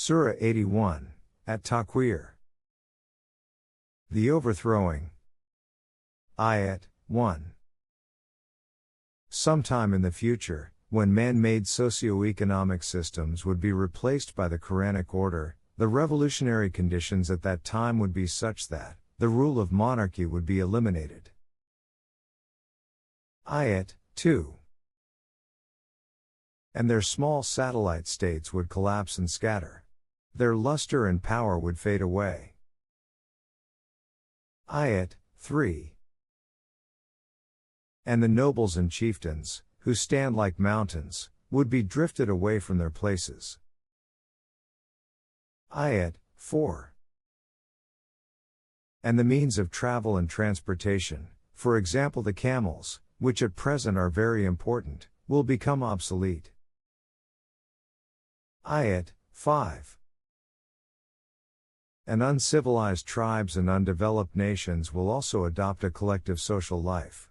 Surah 81, At-Takweer. The Overthrowing. Ayat 1. Sometime in the future, when man-made socio-economic systems would be replaced by the Quranic order, the revolutionary conditions at that time would be such that the rule of monarchy would be eliminated. Ayat 2. And their small satellite states would collapse and scatter. Their luster and power would fade away. Ayat 3. And the nobles and chieftains, who stand like mountains, would be drifted away from their places. Ayat 4. And the means of travel and transportation, for example the camels, which at present are very important, will become obsolete. Ayat 5. And uncivilized tribes and undeveloped nations will also adopt a collective social life.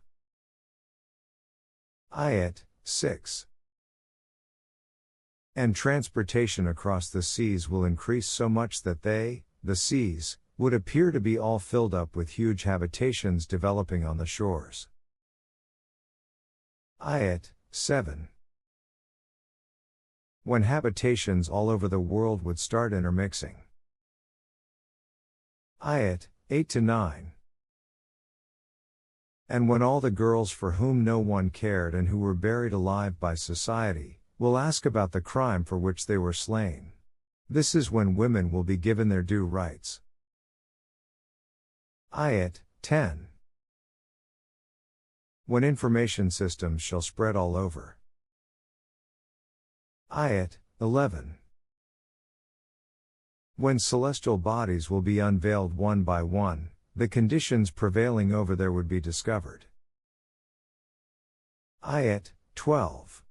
Ayat 6. And transportation across the seas will increase so much that they, the seas, would appear to be all filled up with huge habitations developing on the shores. Ayat 7. When habitations all over the world would start intermixing. Ayat 8-9. And when all the girls for whom no one cared and who were buried alive by society, will ask about the crime for which they were slain. This is when women will be given their due rights. Ayat 10. When information systems shall spread all over. Ayat 11. When celestial bodies will be unveiled one by one, the conditions prevailing over there would be discovered. Ayat 12.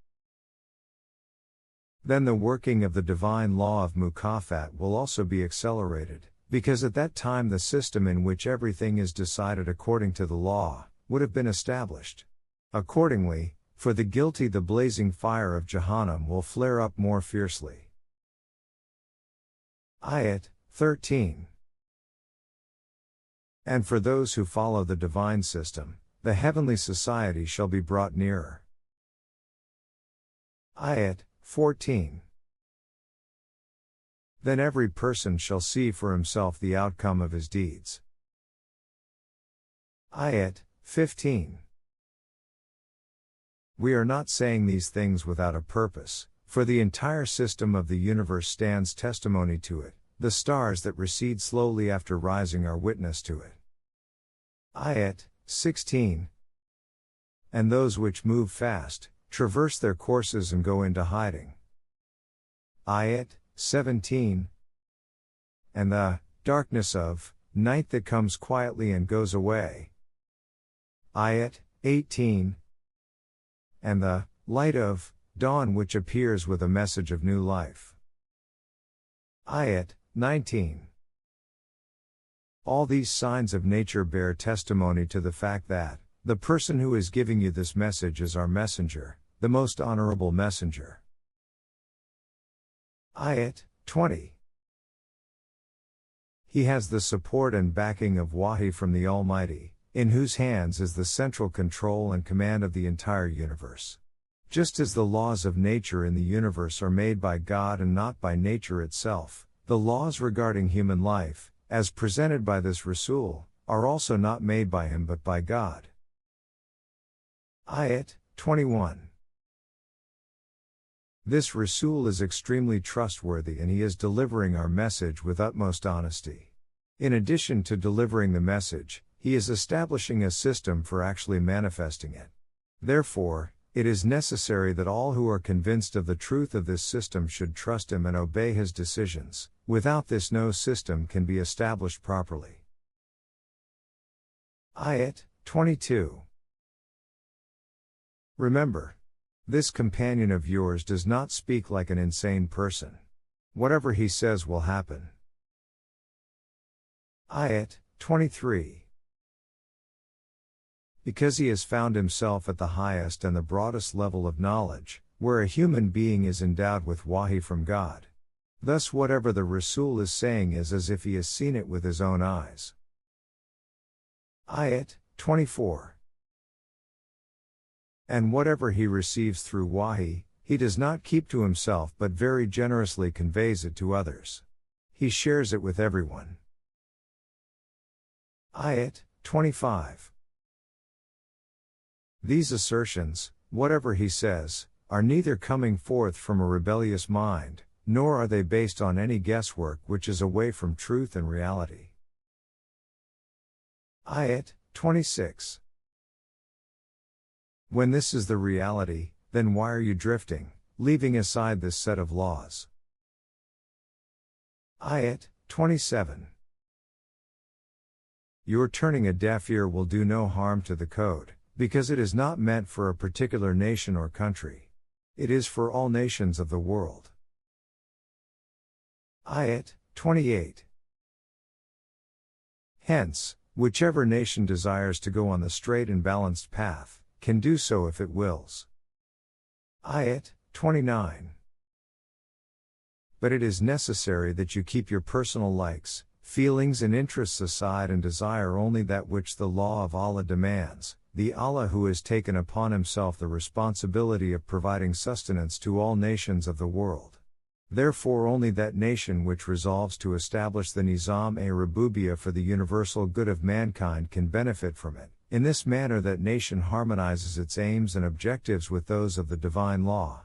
Then the working of the divine law of mukafat will also be accelerated, because at that time the system in which everything is decided according to the law, would have been established. Accordingly, for the guilty the blazing fire of Jahannam will flare up more fiercely. Ayat 13. And for those who follow the divine system, the heavenly society shall be brought nearer. Ayat 14. Then every person shall see for himself the outcome of his deeds. Ayat 15. We are not saying these things without a purpose, for the entire system of the universe stands testimony to it, the stars that recede slowly after rising are witness to it. Ayat 16. And those which move fast, traverse their courses and go into hiding. Ayat 17. And the darkness of night that comes quietly and goes away. Ayat 18. And the light of dawn which appears with a message of new life. Ayat 19. All these signs of nature bear testimony to the fact that the person who is giving you this message is our messenger, the most honorable messenger. Ayat 20. He has the support and backing of wahi from the Almighty, in whose hands is the central control and command of the entire universe. Just as the laws of nature in the universe are made by God and not by nature itself, the laws regarding human life, as presented by this Rasul, are also not made by him but by God. Ayat 21. This Rasul is extremely trustworthy and he is delivering our message with utmost honesty. In addition to delivering the message, he is establishing a system for actually manifesting it. Therefore, it is necessary that all who are convinced of the truth of this system should trust him and obey his decisions. Without this no system can be established properly. Ayat 22. Remember, this companion of yours does not speak like an insane person. Whatever he says will happen. Ayat 23. Because he has found himself at the highest and the broadest level of knowledge, where a human being is endowed with wahi from God. Thus whatever the Rasul is saying is as if he has seen it with his own eyes. Ayat 24. And whatever he receives through wahi, he does not keep to himself but very generously conveys it to others. He shares it with everyone. Ayat 25. These assertions, whatever he says, are neither coming forth from a rebellious mind, nor are they based on any guesswork which is away from truth and reality. Ayat 26. When this is the reality, then why are you drifting, leaving aside this set of laws? Ayat 27. Your turning a deaf ear will do no harm to the code, because it is not meant for a particular nation or country. It is for all nations of the world. Ayat 28. Hence, whichever nation desires to go on the straight and balanced path, can do so if it wills. Ayat 29. But it is necessary that you keep your personal likes, feelings and interests aside and desire only that which the law of Allah demands, the Allah who has taken upon himself the responsibility of providing sustenance to all nations of the world. Therefore only that nation which resolves to establish the Nizam-e-Rububiyyah for the universal good of mankind can benefit from it. In this manner that nation harmonizes its aims and objectives with those of the divine law.